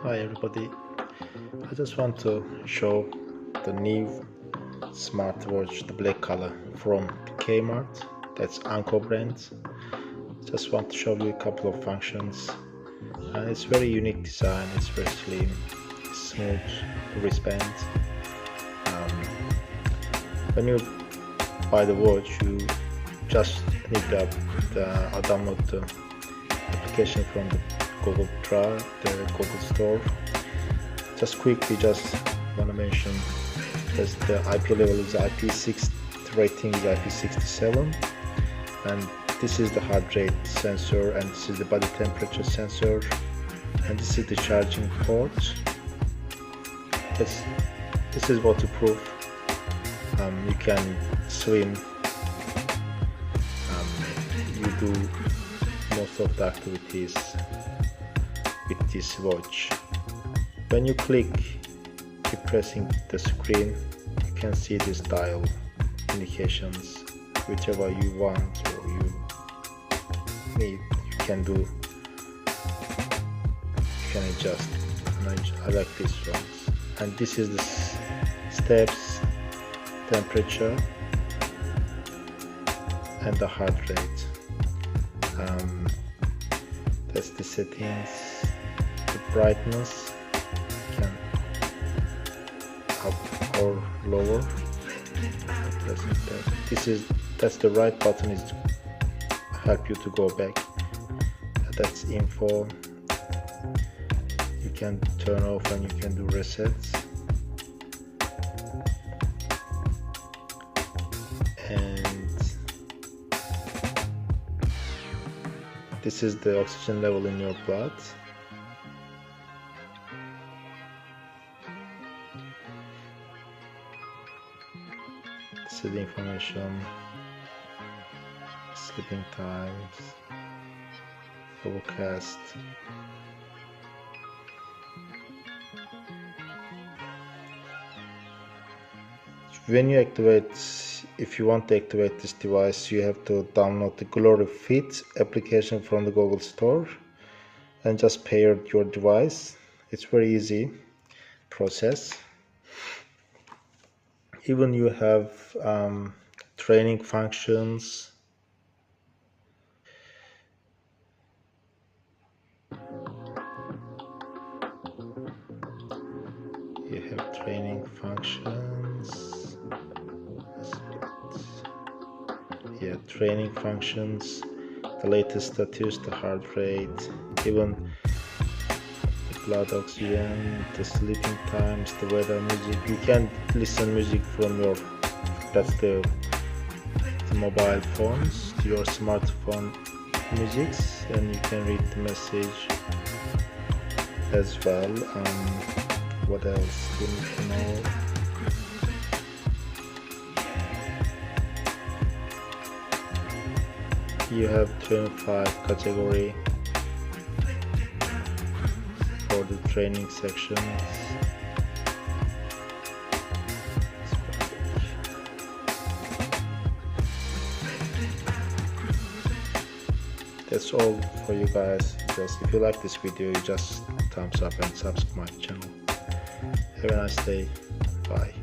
Hi everybody, I just want to show the new smartwatch, the black color from Kmart, that's ANKO brand. Just want to show you a couple of functions. It's very unique design, it's very slim, it's smooth wristband. When you buy the watch, you just need to download the application from the Google Store. Just quickly, just want to mention that the IP level is IP6, the rating is IP67, and this is the heart rate sensor, and this is the body temperature sensor, and this is the charging port. This is waterproof. You can swim. You do most of the activities with this watch. When you click, keep pressing the screen, you can see this dial indications. Whichever you want or you need, you can do. You can adjust. I like this one. And this is the steps, temperature, and the heart rate. That's the settings. The brightness can up or lower. That's the right button is to help you to go back. That's info. You can turn off and you can do resets. And this is the oxygen level in your blood. This is the information, sleeping times, overcast. If you want to activate this device, you have to download the Glory Fit application from the Google Store and just pair your device. It's very easy process. Even you have training functions. You have training functions. Yeah, training functions, the latest status, the heart rate, even the blood oxygen, the sleeping times, the weather, music. You can listen music from your, that's the mobile phones, your smartphone musics, and you can read the message as well. What else do you need to know? You have 25 category for the training sections. That's all for you guys. Just if you like this video, you just thumbs up and subscribe my channel. Have a nice day. Bye.